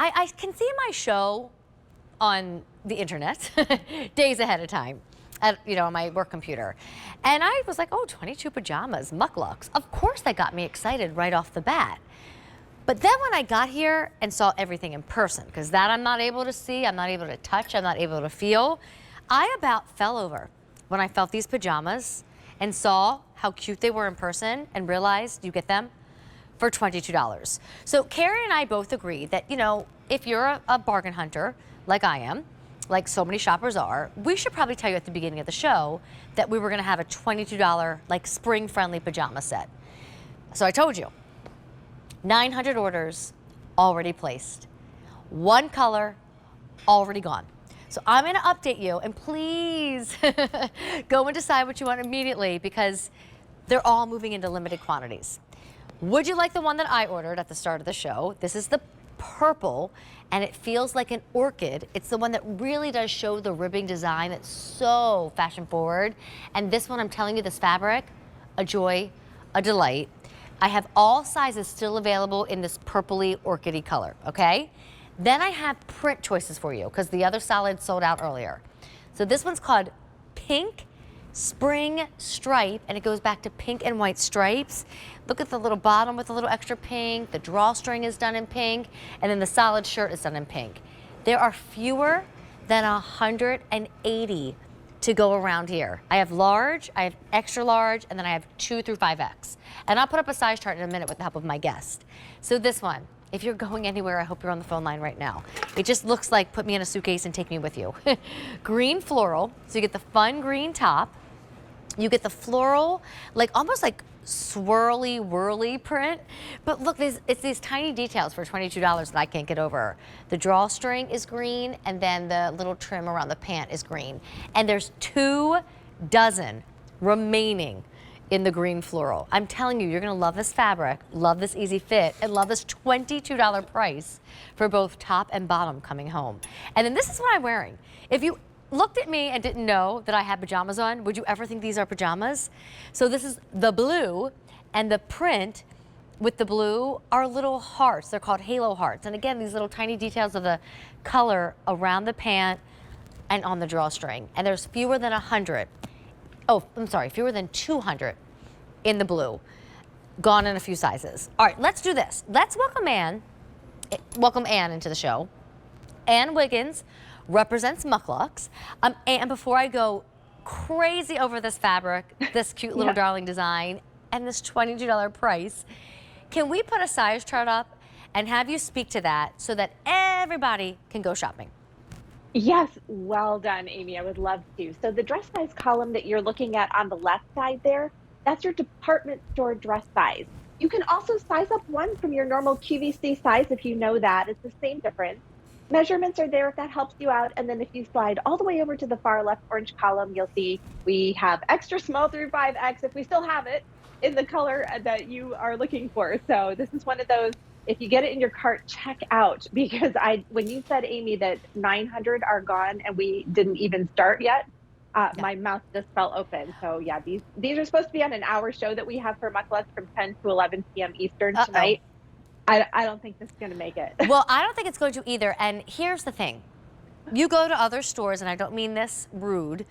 I can see my show on the internet days ahead of time at, on my work computer. And I was like, oh, 22 pajamas, MUK LUKS. Of course that got me excited right off the bat. But then when I got here and saw everything in person, because that I'm not able to see, I'm not able to touch, I'm not able to feel, I about fell over when I felt these pajamas and saw how cute they were in person and realized you get them for $22. So Carrie and I both agree that, if you're a bargain hunter like I am, like so many shoppers are, we should probably tell you at the beginning of the show that we were gonna have a $22 like spring-friendly pajama set. So I told you, 900 orders already placed. One color already gone. So I'm gonna update you, and please go and decide what you want immediately, because they're all moving into limited quantities. Would you like the one that I ordered at the start of the show? This is the purple, and it feels like an orchid. It's the one that really does show the ribbing design. It's so fashion forward. And this one, I'm telling you, this fabric, a joy, a delight. I have all sizes still available in this purpley orchidy color, okay? Then I have print choices for you, because the other solid sold out earlier. So this one's called Pink Spring Stripe, and it goes back to pink and white stripes. Look at the little bottom with a little extra pink. The drawstring is done in pink, and then the solid shirt is done in pink. There are fewer than 180 to go around here. I have large, I have extra large, and then I have 2 through 5X. And I'll put up a size chart in a minute with the help of my guest. So this one, if you're going anywhere, I hope you're on the phone line right now. It just looks like put me in a suitcase and take me with you. Green floral, so you get the fun green top. You get the floral, almost like swirly, whirly print. But look, it's these tiny details for $22 that I can't get over. The drawstring is green, and then the little trim around the pant is green. And there's 2 dozen remaining in the green floral. I'm telling you, you're gonna love this fabric, love this easy fit, and love this $22 price for both top and bottom coming home. And then this is what I'm wearing. If you looked at me and didn't know that I had pajamas on, would you ever think these are pajamas? So this is the blue, and the print with the blue are little hearts. They're called halo hearts. And again, these little tiny details of the color around the pant and on the drawstring. And there's fewer than 100. Oh, I'm sorry, fewer than 200 in the blue. Gone in a few sizes. All right, let's do this. Let's welcome Ann into the show. Ann Wiggins represents MUK LUKS. And before I go crazy over this fabric, this cute little darling design, and this $22 price, can we put a size chart up and have you speak to that so that everybody can go shopping? Yes, well done, Amy. I would love to. So the dress size column that you're looking at on the left side there, that's your department store dress size. You can also size up one from your normal QVC size if you know that. It's the same difference. Measurements are there if that helps you out. And then if you slide all the way over to the far left orange column, you'll see we have extra small through 5X if we still have it in the color that you are looking for. So this is one of those, if you get it in your cart, check out, because when you said, Amy, that 900 are gone and we didn't even start yet, my mouth just fell open. So yeah, these are supposed to be on an hour show that we have for MUK LUKS from 10 to 11 p.m. Eastern tonight. I don't think this is going to make it. Well, I don't think it's going to either. And here's the thing. You go to other stores, and I don't mean this rude,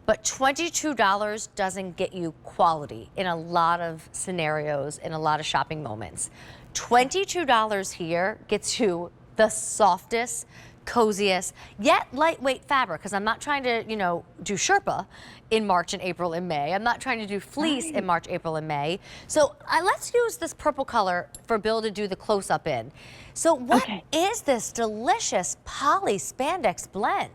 but $22 doesn't get you quality in a lot of scenarios, in a lot of shopping moments. $22 here gets you the softest, coziest, yet lightweight fabric, because I'm not trying to, do Sherpa in March and April and May. I'm not trying to do fleece in March, April, and May. So let's use this purple color for Bill to do the close-up in. So what is this delicious poly spandex blend?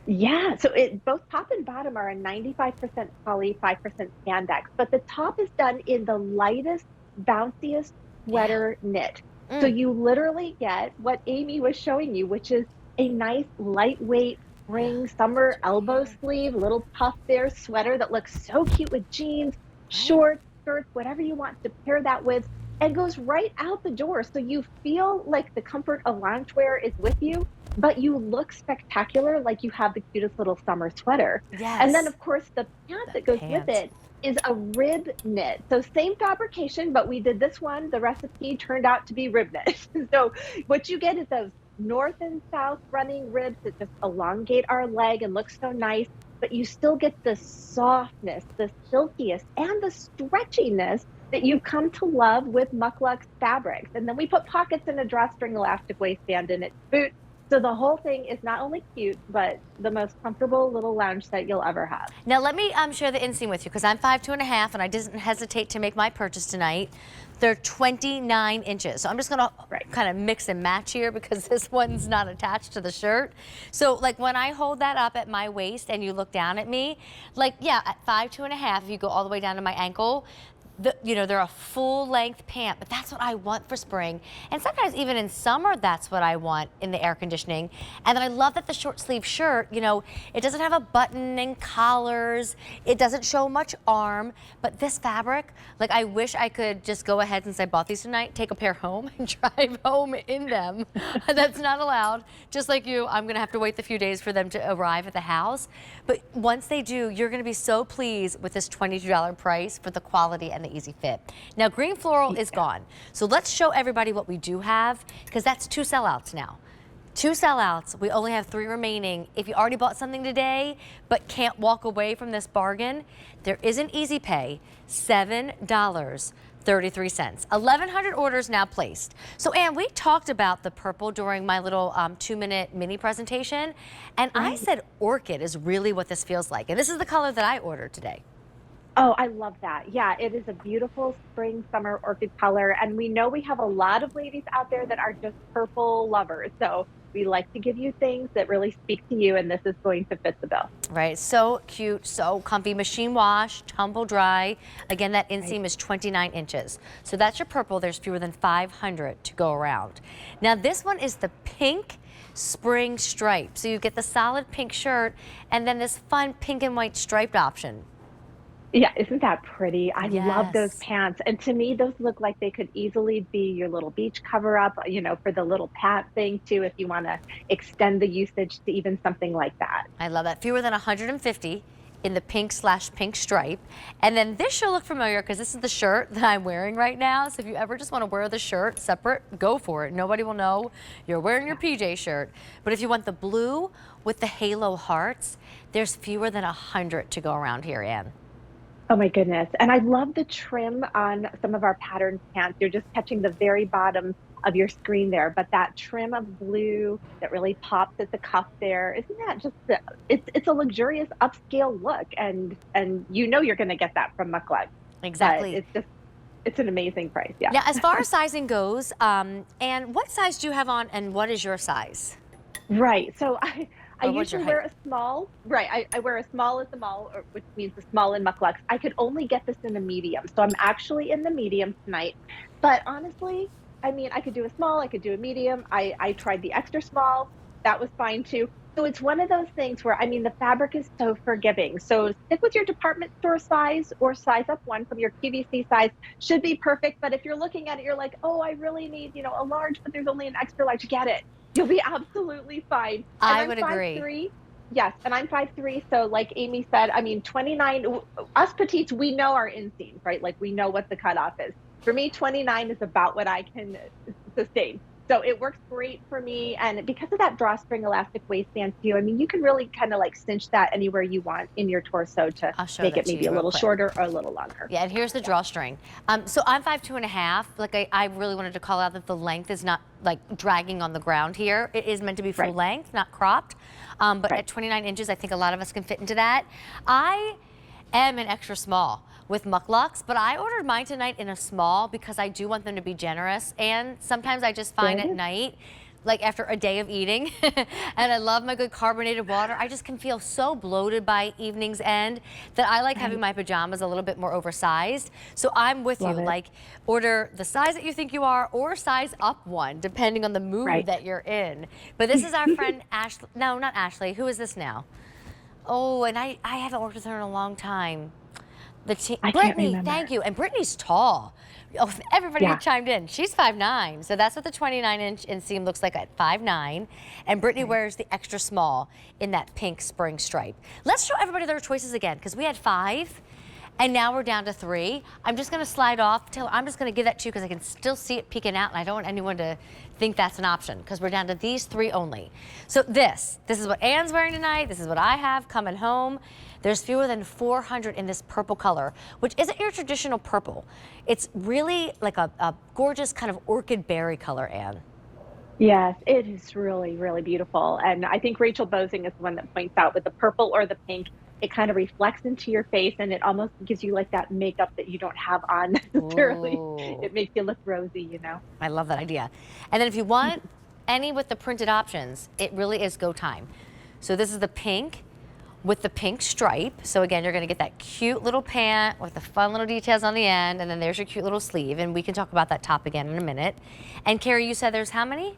Yeah, so both top and bottom are a 95% poly, 5% spandex, but the top is done in the lightest, bounciest sweater knit. So you literally get what Amy was showing you, which is a nice lightweight spring summer elbow sleeve, little puff there sweater that looks so cute with jeans, shorts, skirts, whatever you want to pair that with, and goes right out the door. So you feel like the comfort of loungewear is with you, but you look spectacular, like you have the cutest little summer sweater. Yes. And then of course the pant that goes with it is a rib knit. So same fabrication, but we did this one, the recipe turned out to be rib knit. So what you get is those north and south running ribs that just elongate our leg and look so nice, but you still get the softness, the silkiest, and the stretchiness that you've come to love with MUK LUKS fabrics. And then we put pockets in a drawstring elastic waistband in its boot. So the whole thing is not only cute, but the most comfortable little lounge set you'll ever have. Now let me share the inseam with you because I'm 5'2½" and I didn't hesitate to make my purchase tonight. They're 29 inches. So I'm just gonna kind of mix and match here because this one's not attached to the shirt. So like when I hold that up at my waist and you look down at me, like yeah, at 5'2½", if you go all the way down to my ankle, they're a full length pant, but that's what I want for spring. And sometimes even in summer, that's what I want in the air conditioning. And then I love that the short sleeve shirt, it doesn't have a button and collars. It doesn't show much arm, but this fabric, like I wish I could just go ahead since I bought these tonight, take a pair home and drive home in them. That's not allowed. Just like you, I'm gonna have to wait the few days for them to arrive at the house. But once they do, you're gonna be so pleased with this $22 price for the quality and the easy fit. Now green floral is gone. So let's show everybody what we do have because that's 2 sellouts now. 2 sellouts, we only have 3 remaining. If you already bought something today but can't walk away from this bargain, there is an easy pay, $7.33. 1,100 orders now placed. So Ann, we talked about the purple during my little 2-minute mini presentation, and I said orchid is really what this feels like. And this is the color that I ordered today. Oh, I love that. Yeah, it is a beautiful spring, summer orchid color. And we know we have a lot of ladies out there that are just purple lovers. So we like to give you things that really speak to you, and this is going to fit the bill. Right, so cute, so comfy, machine wash, tumble dry. Again, that inseam is 29 inches. So that's your purple. There's fewer than 500 to go around. Now this one is the pink spring stripe. So you get the solid pink shirt and then this fun pink and white striped option. Yeah, isn't that pretty? I love those pants. And to me, those look like they could easily be your little beach cover up, for the little pant thing too, if you want to extend the usage to even something like that. I love that. Fewer than 150 in the pink/pink stripe. And then this should look familiar because this is the shirt that I'm wearing right now. So if you ever just want to wear the shirt separate, go for it. Nobody will know you're wearing your PJ shirt. But if you want the blue with the halo hearts, there's fewer than 100 to go around here, Ann. Oh my goodness. And I love the trim on some of our patterned pants. You're just catching the very bottom of your screen there, but that trim of blue that really pops at the cuff there, isn't that just, it's a luxurious upscale look. And you're going to get that from MUK LUKS. Exactly. It's an amazing price. Yeah. Now, as far as sizing goes, and what size do you have on and what is your size? Right. So I usually wear a small. Right. I wear a small at the mall, which means the small in MUK LUKS. I could only get this in a medium. So I'm actually in the medium tonight. But honestly, I mean, I could do a small, I could do a medium. I tried the extra small. That was fine too. So it's one of those things where, I mean, the fabric is so forgiving. So stick with your department store size or size up one from your QVC size should be perfect. But if you're looking at it, you're like, oh, I really need, a large, but there's only an extra large. Get it. You'll be absolutely fine. I would agree. 5'3". Yes, and I'm 5'3", so like Amy said, I mean, 29, us petites, we know our inseams, right? Like we know what the cutoff is. For me, 29 is about what I can sustain. So it works great for me. And because of that drawstring elastic waistband too, I mean, you can really kind of like cinch that anywhere you want in your torso to make it maybe a little shorter or a little longer. Yeah, and here's the drawstring. So I'm 5'2½". Like I really wanted to call out that the length is not like dragging on the ground here. It is meant to be full length, not cropped. But at 29 inches, I think a lot of us can fit into that. I am an extra small with MUK LUKS, but I ordered mine tonight in a small because I do want them to be generous. And sometimes I just find at night, like after a day of eating, and I love my good carbonated water, I just can feel so bloated by evening's end that I like having my pajamas a little bit more oversized. So I'm with you, like order the size that you think you are or size up one, depending on the mood that you're in. But this is our friend Ashley, no, not Ashley, who is this now? Oh, and I haven't worked with her in a long time. Brittany, thank you. And Brittany's tall. Oh, everybody chimed in. She's 5'9", so that's what the 29-inch inseam looks like at 5'9". And Brittany wears the extra small in that pink spring stripe. Let's show everybody their choices again, because we had 5, And now we're down to 3. I'm just gonna slide off till I'm just gonna give that to you because I can still see it peeking out and I don't want anyone to think that's an option because we're down to these 3 only. So this is what Anne's wearing tonight. This is what I have coming home. There's fewer than 400 in this purple color, which isn't your traditional purple. It's really like a gorgeous kind of orchid berry color, Anne. Yes, it is really, really beautiful. And I think Rachel Bosing is the one that points out with the purple or the pink, it kind of reflects into your face and it almost gives you like that makeup that you don't have on necessarily. Ooh. It makes you look rosy, you know? I love that idea. And then if you want any with the printed options, it really is go time. So this is the pink with the pink stripe. So again, you're gonna get that cute little pant with the fun little details on the end, and then there's your cute little sleeve, and we can talk about that top again in a minute. And Carrie, you said there's how many?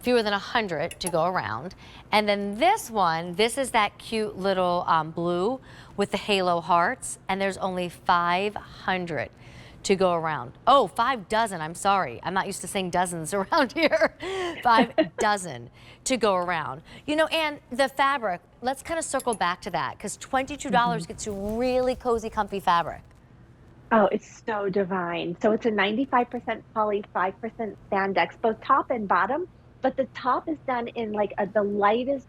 Fewer than 100 to go around. And then this one, this is that cute little blue with the halo hearts, and there's only 500 to go around. Oh, 5 dozen, I'm sorry. I'm not used to saying dozens around here. 5 dozen to go around. You know, and the fabric, let's kind of circle back to that because $22 gets you really cozy, comfy fabric. Oh, it's so divine. So it's a 95% poly, 5% spandex, both top and bottom. But the top is done in like the lightest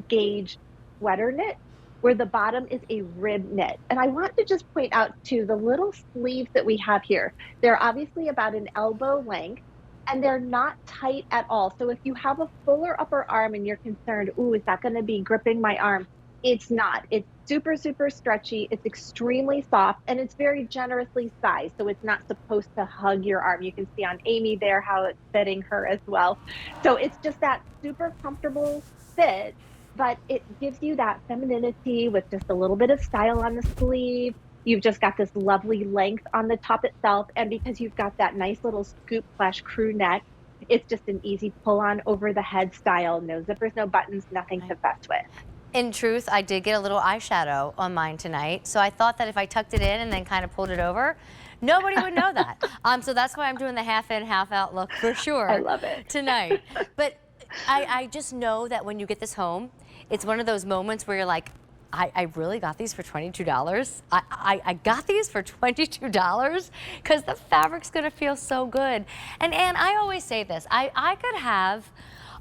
gauge sweater knit, where the bottom is a rib knit. And I want to just point out too, the little sleeves that we have here, they're obviously about an elbow length and they're not tight at all. So if you have a fuller upper arm and you're concerned, ooh, is that gonna be gripping my arm? It's not. It's super, super stretchy. It's extremely soft and it's very generously sized. So it's not supposed to hug your arm. You can see on Amy there how it's fitting her as well. So it's just that super comfortable fit, but it gives you that femininity with just a little bit of style on the sleeve. You've just got this lovely length on the top itself. And because you've got that nice little scoop / crew neck, it's just an easy pull on over the head style. No zippers, no buttons, nothing to fuss with. In truth, I did get a little eyeshadow on mine tonight, so I thought that if I tucked it in and then kind of pulled it over, nobody would know that. So that's why I'm doing the half in, half out look for sure. I love it. Tonight. But I just know that when you get this home, it's one of those moments where you're like, I really got these for $22. I got these for $22 because the fabric's gonna feel so good. And Anne, I always say this, I could have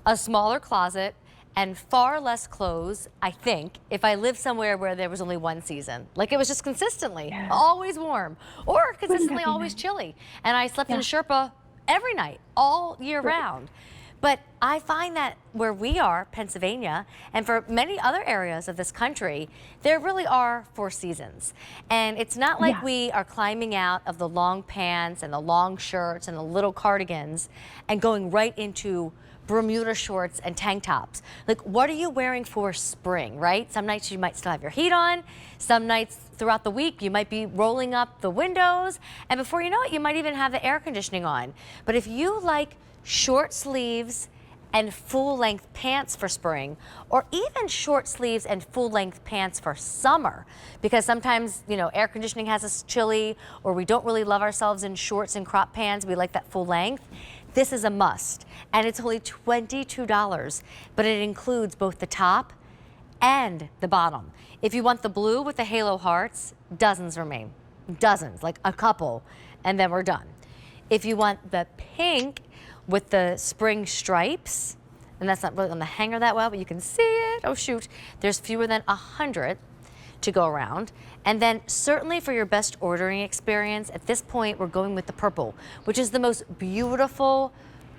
a smaller closet and far less clothes, I think, if I lived somewhere where there was only one season. Like it was just consistently always warm or consistently always chilly. And I slept in Sherpa every night, all year round. But I find that where we are, Pennsylvania, and for many other areas of this country, there really are 4 seasons. And it's not like we are climbing out of the long pants and the long shirts and the little cardigans and going right into Bermuda shorts and tank tops. Like, what are you wearing for spring, right? Some nights you might still have your heat on. Some nights throughout the week, you might be rolling up the windows. And before you know it, you might even have the air conditioning on. But if you like short sleeves and full length pants for spring, or even short sleeves and full length pants for summer, because sometimes, you know, air conditioning has us chilly, or we don't really love ourselves in shorts and crop pants, we like that full length. This is a must, and it's only $22, but it includes both the top and the bottom. If you want the blue with the halo hearts, dozens remain, dozens, like a couple, and then we're done. If you want the pink with the spring stripes, and that's not really on the hanger that well, but you can see it, oh shoot, there's fewer than 100 to go around. And then certainly for your best ordering experience, at this point, we're going with the purple, which is the most beautiful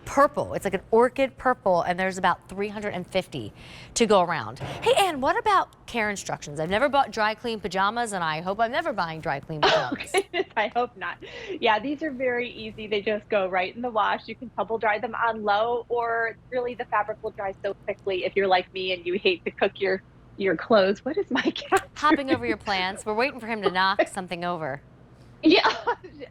purple. It's like an orchid purple, and there's about 350 to go around. Hey, Anne, what about care instructions? I've never bought dry clean pajamas, and I hope I'm never buying dry clean pajamas. Okay. I hope not. Yeah, these are very easy. They just go right in the wash. You can tumble dry them on low, or really the fabric will dry so quickly if you're like me and you hate to cook your clothes. What is my cat Hopping over your plants. We're waiting for him to knock something over. Yeah,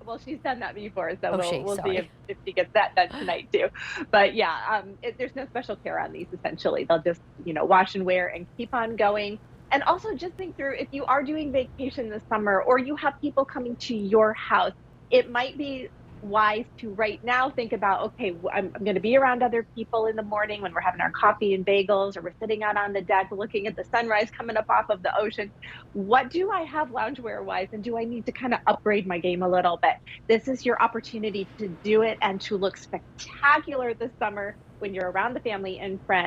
well, she's done that before, so we'll see if she gets that done tonight too. But yeah, there's no special care on these. Essentially, they'll just wash and wear and keep on going. And also, just think through if you are doing vacation this summer, or you have people coming to your house, it might be wise to right now think about, okay, I'm going to be around other people in the morning when we're having our coffee and bagels, or we're sitting out on the deck looking at the sunrise coming up off of the ocean. What do I have loungewear wise? And do I need to kind of upgrade my game a little bit? This is your opportunity to do it and to look spectacular this summer when you're around the family and friends.